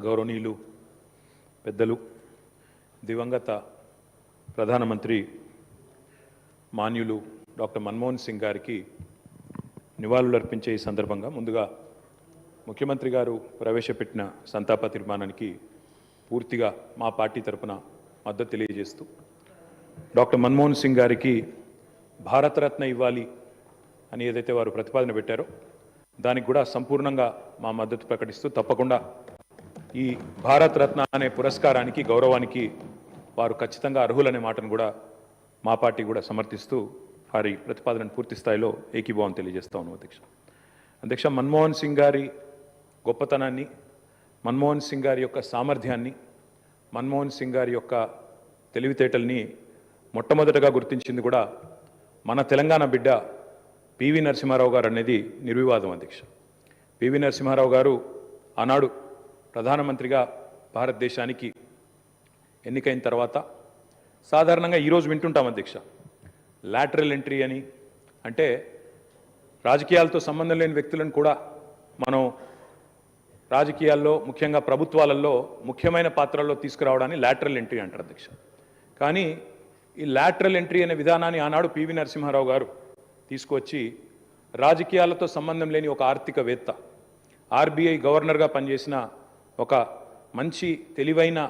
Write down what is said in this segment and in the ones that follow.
గౌరవనీయులు పెద్దలు దివంగత ప్రధానమంత్రి మాన్యులు డాక్టర్ మన్మోహన్ సింగ్ గారికి నివాళులర్పించే ఈ సందర్భంగా ముందుగా ముఖ్యమంత్రి గారు ప్రవేశపెట్టిన సంతాప తీర్మానానికి పూర్తిగా మా పార్టీ తరపున మద్దతు తెలియజేస్తూ డాక్టర్ మన్మోహన్ సింగ్ గారికి భారతరత్న ఇవ్వాలి అని ఏదైతే వారు ప్రతిపాదన పెట్టారో దానికి కూడా సంపూర్ణంగా మా మద్దతు ప్రకటిస్తూ తప్పకుండా ఈ భారతరత్న అనే పురస్కారానికి గౌరవానికి వారు ఖచ్చితంగా అర్హులనే మాటను కూడా మా పార్టీ కూడా సమర్థిస్తూ వారి ప్రతిపాదనను పూర్తి స్థాయిలో ఏకీభావం తెలియజేస్తా ఉన్నాం అధ్యక్ష మన్మోహన్ సింగ్ గారి గొప్పతనాన్ని, మన్మోహన్ సింగ్ గారి యొక్క సామర్థ్యాన్ని, మన్మోహన్ సింగ్ గారి యొక్క తెలివితేటల్ని మొట్టమొదటగా గుర్తించింది కూడా మన తెలంగాణ బిడ్డ పివి నరసింహారావు గారు అనేది నిర్వివాదం అధ్యక్ష. పివి నరసింహారావు గారు ఆనాడు ప్రధానమంత్రిగా భారతదేశానికి ఎన్నికైన తర్వాత సాధారణంగా ఈరోజు వింటుంటాం అధ్యక్ష, లాటరల్ ఎంట్రీ అని, అంటే రాజకీయాలతో సంబంధం లేని వ్యక్తులను కూడా మనం రాజకీయాల్లో ముఖ్యంగా ప్రభుత్వాలలో ముఖ్యమైన పాత్రల్లో తీసుకురావడాన్ని లాటరల్ ఎంట్రీ అంటారు అధ్యక్ష. కానీ ఈ లాటరల్ ఎంట్రీ అనే విధానాన్ని ఆనాడు పివి నరసింహారావు గారు తీసుకొచ్చి రాజకీయాలతో సంబంధం లేని ఒక ఆర్థికవేత్త, ఆర్బీఐ గవర్నర్గా పనిచేసిన ఒక మంచి తెలివైన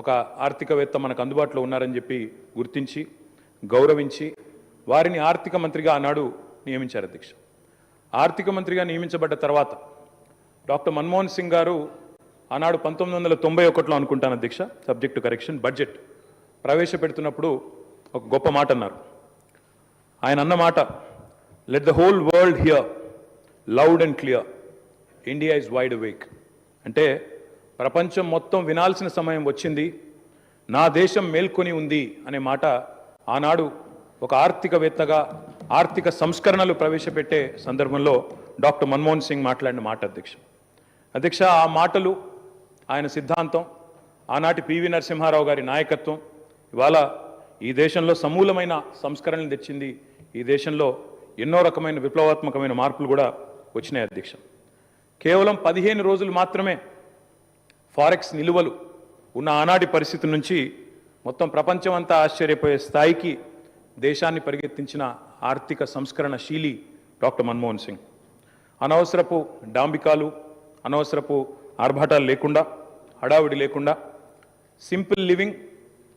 ఒక ఆర్థికవేత్త మనకు అందుబాటులో ఉన్నారని చెప్పి గుర్తించి గౌరవించి వారిని ఆర్థిక మంత్రిగా ఆనాడు నియమించారు అధ్యక్ష. ఆర్థిక మంత్రిగా నియమించబడ్డ తర్వాత డాక్టర్ మన్మోహన్ సింగ్ గారు ఆనాడు 1991లో అనుకుంటాను అధ్యక్ష, సబ్జెక్ట్ టు కరెక్షన్, బడ్జెట్ ప్రవేశపెడుతున్నప్పుడు ఒక గొప్ప మాట అన్నారు. ఆయన అన్న మాట, let the whole world here loud and clear, India is wide awake. అంటే ప్రపంచం మొత్తం వినాల్సిన సమయం వచ్చింది, నా దేశం మేల్కొని ఉంది అనే మాట ఆనాడు ఒక ఆర్థికవేత్తగా ఆర్థిక సంస్కరణలు ప్రవేశపెట్టే సందర్భంలో డాక్టర్ మన్మోహన్ సింగ్ మాట్లాడిన మాట అధ్యక్ష. ఆ మాటలు, ఆయన సిద్ధాంతం, ఆనాటి పివి నరసింహారావు గారి నాయకత్వం ఇవాళ ఈ దేశంలో సమూలమైన సంస్కరణలు తెచ్చింది. ఈ దేశంలో ఎన్నో రకమైన విప్లవాత్మకమైన మార్పులు కూడా వచ్చినాయి అధ్యక్ష. కేవలం 15 రోజులు మాత్రమే ఫారెక్స్ నిలువలు ఉన్న ఆనాటి పరిస్థితి నుంచి మొత్తం ప్రపంచం అంతా ఆశ్చర్యపోయే స్థాయికి దేశాన్ని పరిగెత్తించిన ఆర్థిక సంస్కరణ శీలి డాక్టర్ మన్మోహన్ సింగ్. అనవసరపు డాంబికాలు, అనవసరపు ఆర్భాటాలు లేకుండా, హడావిడి లేకుండా సింపుల్ లివింగ్,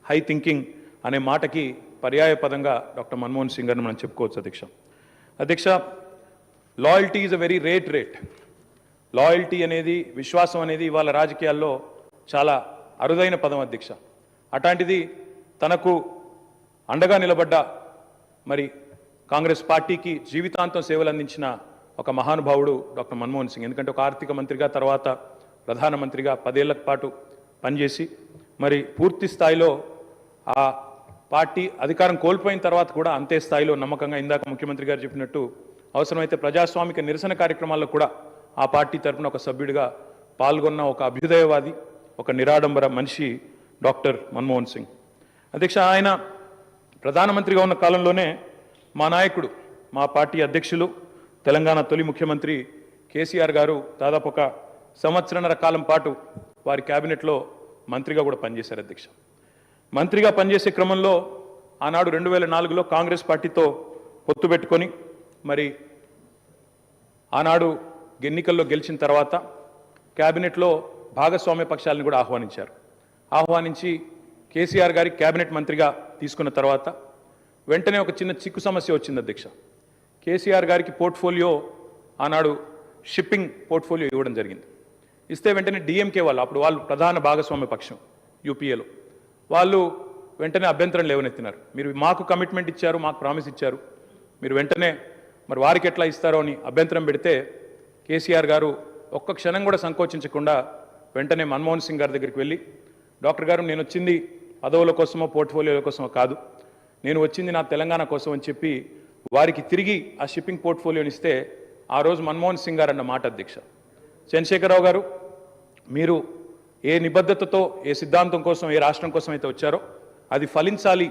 హై థింకింగ్ అనే మాటకి పర్యాయ పదంగా డాక్టర్ మన్మోహన్ సింగ్ గారిని మనం చెప్పుకోవచ్చు అధ్యక్ష. Loyalty is a very rate. Loyalty అనేది, విశ్వాసం అనేది ఇవాళ రాజకీయాల్లో చాలా అరుదైన పదం అధ్యక్ష. అట్లాంటిది తనకు అండగా నిలబడ్డ మరి కాంగ్రెస్ పార్టీకి జీవితాంతం సేవలు అందించిన ఒక మహానుభావుడు డాక్టర్ మన్మోహన్ సింగ్. ఎందుకంటే ఒక ఆర్థిక మంత్రిగా, తర్వాత ప్రధానమంత్రిగా 10 ఏళ్ల పాటు పనిచేసి మరి పూర్తి స్థాయిలో ఆ పార్టీ అధికారం కోల్పోయిన తర్వాత కూడా అంతే స్థాయిలో నమ్మకంగా, ఇందాక ముఖ్యమంత్రి గారు చెప్పినట్టు అవసరమైతే ప్రజాస్వామిక నిరసన కార్యక్రమాల్లో కూడా ఆ పార్టీ తరఫున ఒక సభ్యుడిగా పాల్గొన్న ఒక అభ్యుదయవాది, ఒక నిరాడంబర మనిషి డాక్టర్ మన్మోహన్ సింగ్ అధ్యక్ష. ఆయన ప్రధానమంత్రిగా ఉన్న కాలంలోనే మా నాయకుడు, మా పార్టీ అధ్యక్షులు, తెలంగాణ తొలి ముఖ్యమంత్రి కేసీఆర్ గారు దాదాపు ఒక 1.5 సంవత్సరాల కాలం పాటు వారి క్యాబినెట్లో మంత్రిగా కూడా పనిచేశారు అధ్యక్ష. మంత్రిగా పనిచేసే క్రమంలో ఆనాడు 2004లో కాంగ్రెస్ పార్టీతో పొత్తు పెట్టుకొని మరి ఆనాడు ఎన్నికల్లో గెలిచిన తర్వాత క్యాబినెట్లో భాగస్వామ్య పక్షాలను కూడా ఆహ్వానించి కేసీఆర్ గారి క్యాబినెట్ మంత్రిగా తీసుకున్న తర్వాత వెంటనే ఒక చిన్న చిక్కు సమస్య వచ్చింది అధ్యక్ష. కేసీఆర్ గారికి పోర్ట్ఫోలియో ఆనాడు షిప్పింగ్ పోర్ట్ఫోలియో ఇవ్వడం జరిగింది. ఇస్తే వెంటనే డిఎంకే వాళ్ళు, అప్పుడు వాళ్ళు ప్రధాన భాగస్వామ్య పక్షం యూపీఏలో, వాళ్ళు వెంటనే అభ్యంతరం లేవనెత్తినారు. మీరు మాకు కమిట్మెంట్ ఇచ్చారు, మాకు ప్రామిస్ ఇచ్చారు, మీరు వెంటనే మరి వారికి ఎట్లా ఇస్తారో అని అభ్యంతరం పెడితే కేసీఆర్ గారు ఒక్క క్షణం కూడా సంకోచించకుండా వెంటనే మన్మోహన్ సింగ్ గారి దగ్గరికి వెళ్ళి, డాక్టర్ గారు నేను వచ్చింది పదవుల కోసమో పోర్ట్ఫోలియోల కోసమో కాదు, నేను వచ్చింది నా తెలంగాణ కోసం అని చెప్పి వారికి తిరిగి ఆ షిప్పింగ్ పోర్ట్ఫోలియోని ఇస్తే ఆ రోజు మన్మోహన్ సింగ్ గారు అన్న మాట అధ్యక్ష, చంద్రశేఖరరావు గారు మీరు ఏ నిబద్ధతతో, ఏ సిద్ధాంతం కోసం, ఏ రాష్ట్రం కోసం అయితే వచ్చారో అది ఫలించాలి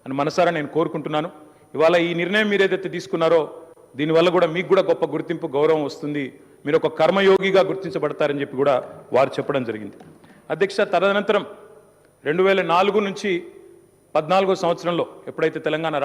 అని మనసారా నేను కోరుకుంటున్నాను. ఇవాళ ఈ నిర్ణయం మీరు ఏదైతే తీసుకున్నారో దీనివల్ల కూడా మీకు కూడా గొప్ప గుర్తింపు, గౌరవం వస్తుంది మీరు ఒక కర్మయోగిగా గుర్తించబడతారని చెప్పి కూడా వారు చెప్పడం జరిగింది. అధ్యక్ష, తదనంతరం 2004 నుంచి 14 సంవత్సరంలో ఎప్పుడైతే తెలంగాణ